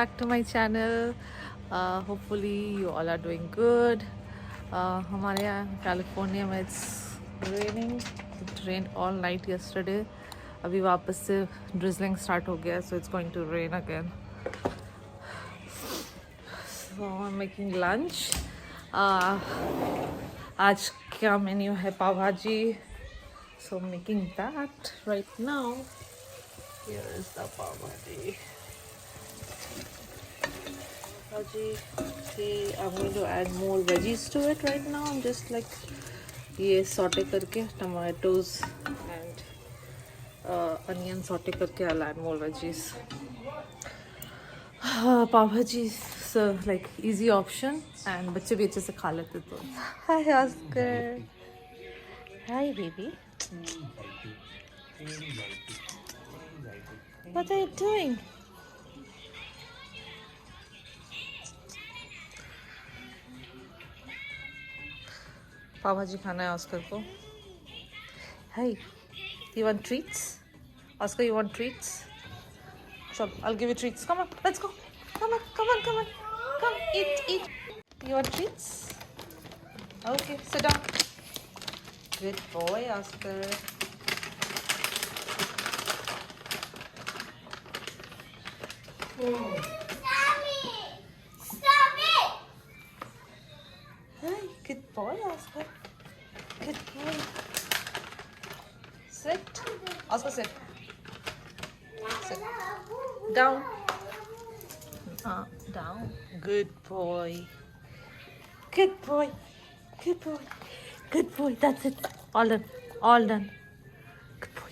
back to my channel. Hopefully you all are doing good. हमारे यहाँ California में it's raining. It rained all night yesterday. अभी वापस से drizzling start हो गया, so it's going to rain again. So I'm making lunch. आज क्या मेन्यू है? पाव भाजी. So I'm making that right now. Here is the pav bhaji. I'm going to add more veggies to it right now. I'm just like ये saute करके tomatoes and onion saute करके I'll add more veggies. Pav bhaji is like easy option and बच्चे भी अच्छे से खा लेते तो. Hi Oscar. Hi baby. What are you doing? पाव भाजी खाना है ऑस्कर को. Hey, you want treats? Oscar, you want treats? Sure, I'll give you treats. Come on, let's go. Come on. Come, eat. You want treats? Okay, sit down. Good boy, Oscar. Stop it! Hey, good boy, Oscar. Good boy. Sit. Oscar, sit. Sit. Down. Down. Good boy. Good boy. That's it. All done. Good boy.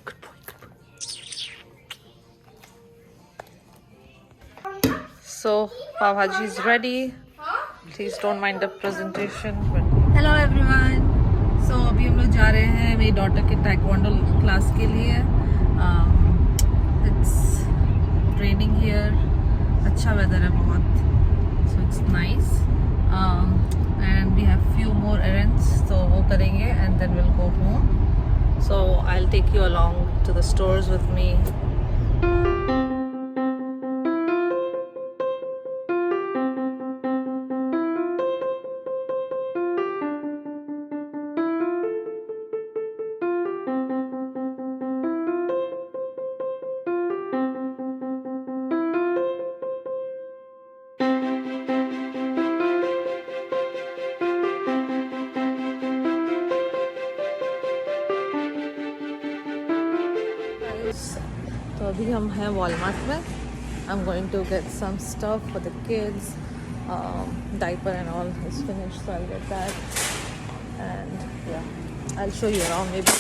So, pav bhaji is ready. Please don't mind the presentation. Hello everyone. So, अभी हम लोग जा रहे हैं मेरी daughter के taekwondo class के लिए. It's raining here. अच्छा weather है बहुत. So it's nice. And we have few more errands. So वो करेंगे and then we'll go home. So I'll take you along to the stores with me. तो अभी हम हैं वॉलमार्ट में. I'm going to get some stuff for the kids. Diaper and all is finished, so I'll get that. And yeah, I'll show you around. Maybe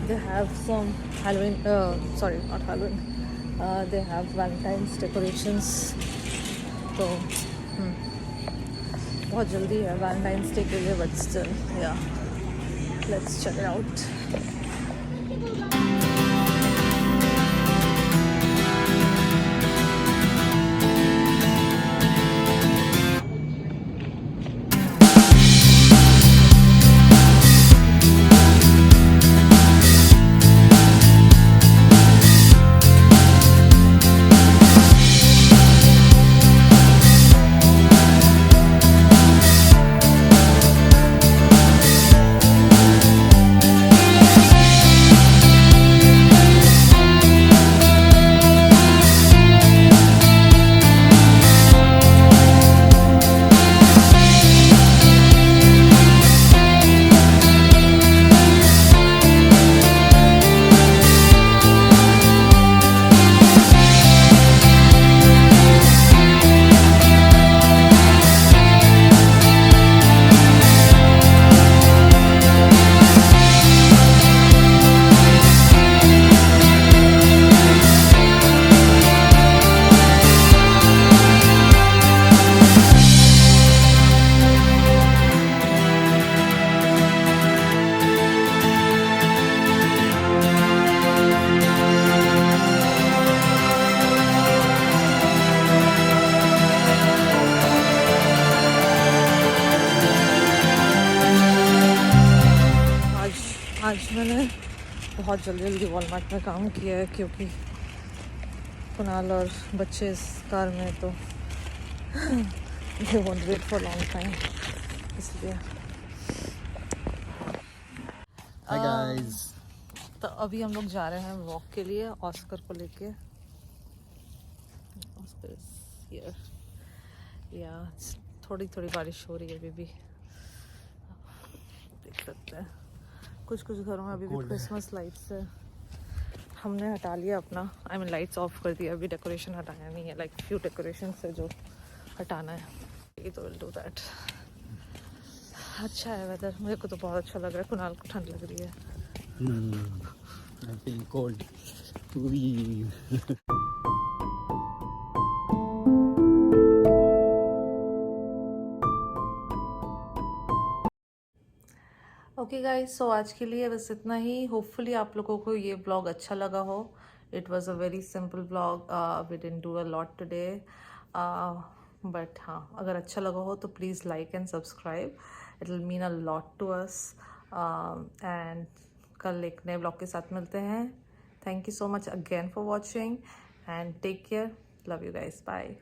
they have some Halloween. Sorry, not Halloween. They have Valentine's decorations. तो बहुत जल्दी है Valentine's Day के लिए, but still, yeah. Let's check it out. आज मैंने बहुत जल्दी वॉलमार्ट में काम किया है क्योंकि कुणाल और बच्चे इस कार में तो they won't wait for long time, इसलिए Hi guys. तो अभी हम लोग जा रहे हैं वॉक के लिए ऑस्कर को लेके। Oscar is here. या थोड़ी थोड़ी बारिश हो रही है अभी भी, देख सकते हैं। कुछ कुछ घरों में अभी भी क्रिसमस लाइट्स है। हमने हटा लिया अपना, आई मीन लाइट्स ऑफ कर दिया, अभी डेकोरेशन हटाया नहीं है। लाइक फ्यू डेकोरेशन है जो हटाना है, ये तो विल डू दैट। अच्छा है वेदर, मुझे को तो बहुत अच्छा लग रहा है। कुणाल को ठंड लग रही है। I'm feeling cold. Okay guys, so आज के लिए बस इतना ही। होपफुली आप लोगों को ये ब्लॉग अच्छा लगा हो। It was a very simple blog, we didn't do a lot today, but हाँ, अगर अच्छा लगा हो तो please like and subscribe, it will mean a lot to us. And कल एक नए ब्लॉग के साथ मिलते हैं। Thank you so much again for watching and take care. Love you guys, bye.